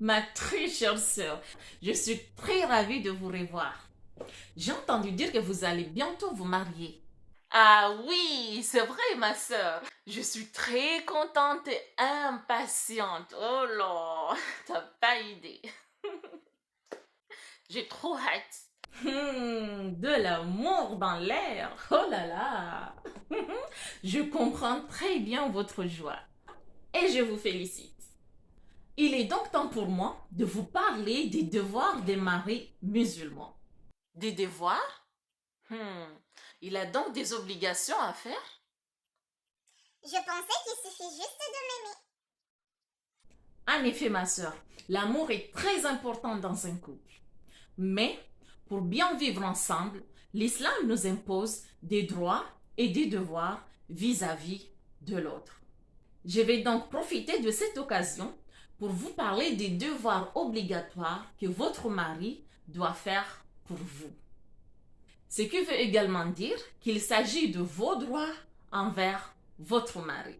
Ma très chère sœur, je suis très ravie de vous revoir. J'ai entendu dire que vous allez bientôt vous marier. Ah oui, c'est vrai, ma sœur. Je suis très contente et impatiente. Oh là, t'as pas idée. J'ai trop hâte. De l'amour dans l'air. Oh là là. Je comprends très bien votre joie et je vous félicite. Il est donc temps pour moi de vous parler des devoirs des maris musulmans. Des devoirs? Il a donc des obligations à faire? Je pensais qu'il suffit juste de m'aimer. En effet, ma sœur, l'amour est très important dans un couple. Mais pour bien vivre ensemble, l'islam nous impose des droits et des devoirs vis-à-vis de l'autre. Je vais donc profiter de cette occasion pour vous parler des devoirs obligatoires que votre mari doit faire pour vous. Ce qui veut également dire qu'il s'agit de vos droits envers votre mari.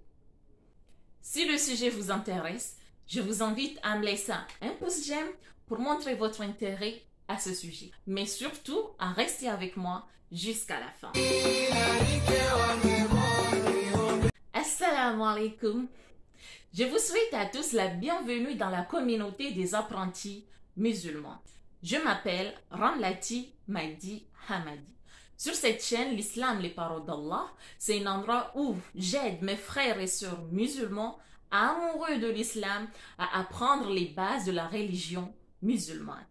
Si le sujet vous intéresse, je vous invite à me laisser un pouce j'aime pour montrer votre intérêt à ce sujet. Mais surtout, à rester avec moi jusqu'à la fin. Assalamu alaikum. Je vous souhaite à tous la bienvenue dans la communauté des apprentis musulmans. Je m'appelle Ramlati Maïdi Hamadi. Sur cette chaîne, l'islam, les paroles d'Allah, c'est un endroit où j'aide mes frères et sœurs musulmans amoureux de l'islam à apprendre les bases de la religion musulmane.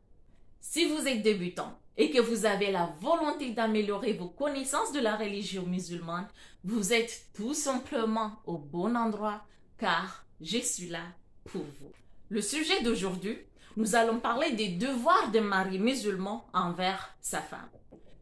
Si vous êtes débutant et que vous avez la volonté d'améliorer vos connaissances de la religion musulmane, vous êtes tout simplement au bon endroit car je suis là pour vous. Le sujet d'aujourd'hui, nous allons parler des devoirs d'un mari musulman envers sa femme.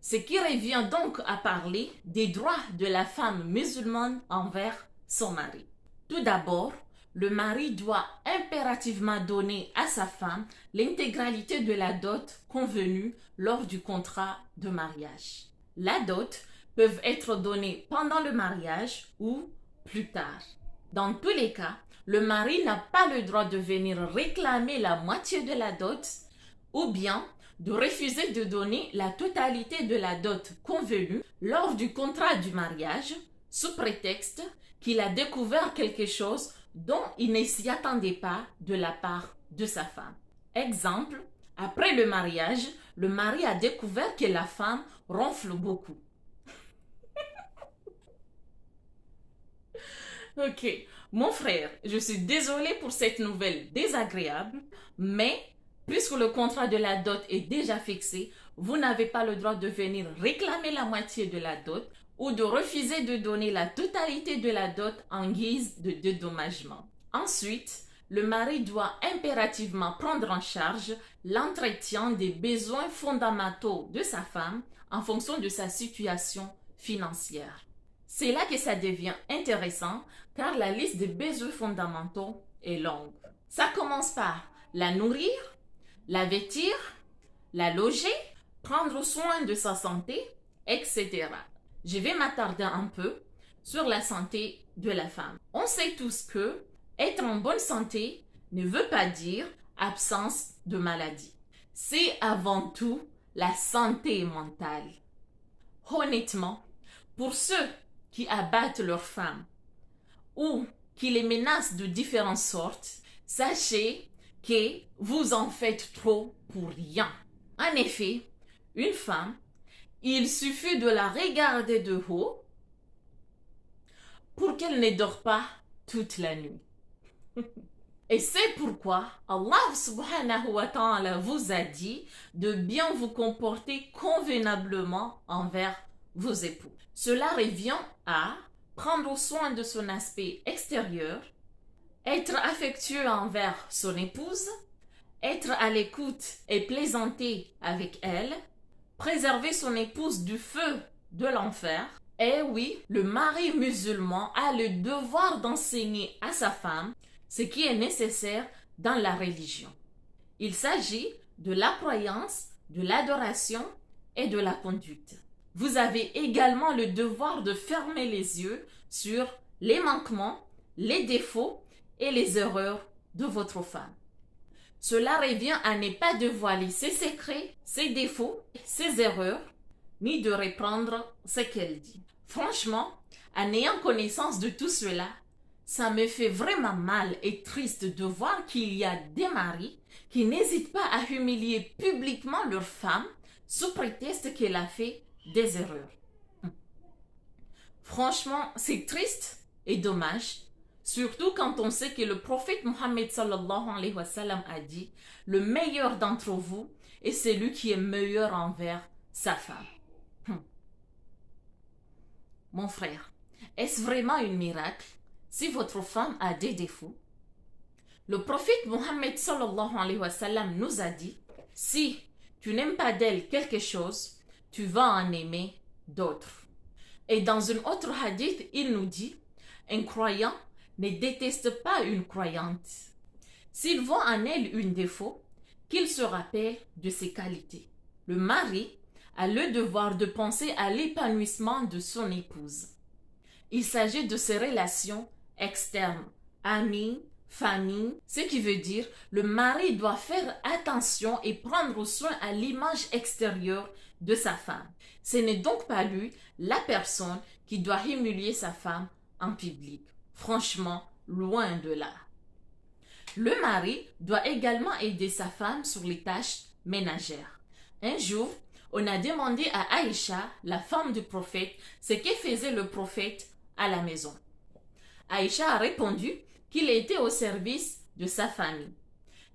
Ce qui revient donc à parler des droits de la femme musulmane envers son mari. Tout d'abord, le mari doit impérativement donner à sa femme l'intégralité de la dot convenue lors du contrat de mariage. La dot peut être donnée pendant le mariage ou plus tard. Dans tous les cas, le mari n'a pas le droit de venir réclamer la moitié de la dot ou bien de refuser de donner la totalité de la dot convenue lors du contrat du mariage sous prétexte qu'il a découvert quelque chose dont il ne s'y attendait pas de la part de sa femme. Exemple, après le mariage, le mari a découvert que la femme ronfle beaucoup. Ok, mon frère, je suis désolée pour cette nouvelle désagréable, mais puisque le contrat de la dot est déjà fixé, vous n'avez pas le droit de venir réclamer la moitié de la dot ou de refuser de donner la totalité de la dot en guise de dédommagement. Ensuite, le mari doit impérativement prendre en charge l'entretien des besoins fondamentaux de sa femme en fonction de sa situation financière. C'est là que ça devient intéressant car la liste des besoins fondamentaux est longue. Ça commence par la nourrir, la vêtir, la loger, prendre soin de sa santé, etc. Je vais m'attarder un peu sur la santé de la femme. On sait tous que être en bonne santé ne veut pas dire absence de maladie. C'est avant tout la santé mentale. Honnêtement, pour ceux qui abattent leurs femmes ou qui les menacent de différentes sortes, sachez que vous en faites trop pour rien. En effet, une femme, il suffit de la regarder de haut pour qu'elle ne dort pas toute la nuit. Et c'est pourquoi Allah subhanahu wa ta'ala vous a dit de bien vous comporter convenablement envers vos époux. Cela revient à prendre soin de son aspect extérieur, être affectueux envers son épouse, être à l'écoute et plaisanter avec elle, préserver son épouse du feu de l'enfer. Et oui, le mari musulman a le devoir d'enseigner à sa femme ce qui est nécessaire dans la religion. Il s'agit de la croyance, de l'adoration et de la conduite. Vous avez également le devoir de fermer les yeux sur les manquements, les défauts et les erreurs de votre femme. Cela revient à ne pas dévoiler ses secrets, ses défauts, ses erreurs, ni de reprendre ce qu'elle dit. Franchement, en ayant connaissance de tout cela, ça me fait vraiment mal et triste de voir qu'il y a des maris qui n'hésitent pas à humilier publiquement leur femme sous prétexte qu'elle a fait des erreurs. Franchement, c'est triste et dommage, surtout quand on sait que le prophète Mohammed sallallahu alayhi wa sallam a dit « Le meilleur d'entre vous est celui qui est meilleur envers sa femme. » Mon frère, est-ce vraiment un miracle si votre femme a des défauts? Le prophète Mohammed sallallahu alayhi wa sallam nous a dit « Si tu n'aimes pas d'elle quelque chose, tu vas en aimer d'autres. » Et dans une autre hadith, il nous dit « Un croyant ne déteste pas une croyante. S'il voit en elle un défaut, qu'il se rappelle de ses qualités. » Le mari a le devoir de penser à l'épanouissement de son épouse. Il s'agit de ses relations externes, amis, famille, ce qui veut dire le mari doit faire attention et prendre soin à l'image extérieure de sa femme. Ce n'est donc pas lui, la personne, qui doit humilier sa femme en public. Franchement, loin de là. Le mari doit également aider sa femme sur les tâches ménagères. Un jour, on a demandé à Aïcha, la femme du prophète, ce que faisait le prophète à la maison. Aïcha a répondu qu'il était au service de sa famille.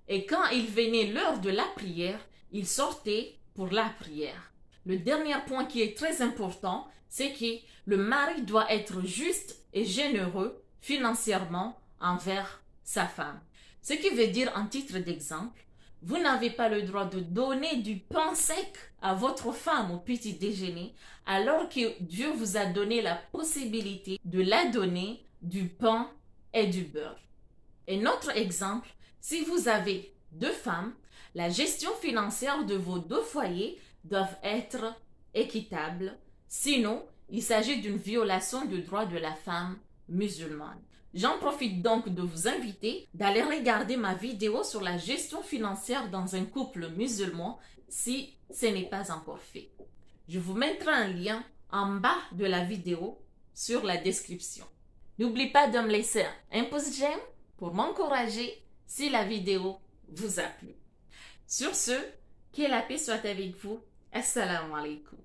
Et quand il venait l'heure de la prière, il sortait pour la prière. Le dernier point qui est très important, c'est que le mari doit être juste et généreux financièrement envers sa femme. Ce qui veut dire, en titre d'exemple, vous n'avez pas le droit de donner du pain sec à votre femme au petit déjeuner, alors que Dieu vous a donné la possibilité de la donner du pain et du beurre. Un autre exemple, si vous avez 2 femmes, la gestion financière de vos 2 foyers doit être équitable, sinon il s'agit d'une violation du droit de la femme musulmane. J'en profite donc de vous inviter d'aller regarder ma vidéo sur la gestion financière dans un couple musulman si ce n'est pas encore fait. Je vous mettrai un lien en bas de la vidéo sur la description. N'oublie pas de me laisser un pouce j'aime pour m'encourager si la vidéo vous a plu. Sur ce, que la paix soit avec vous. Assalamu alaikum.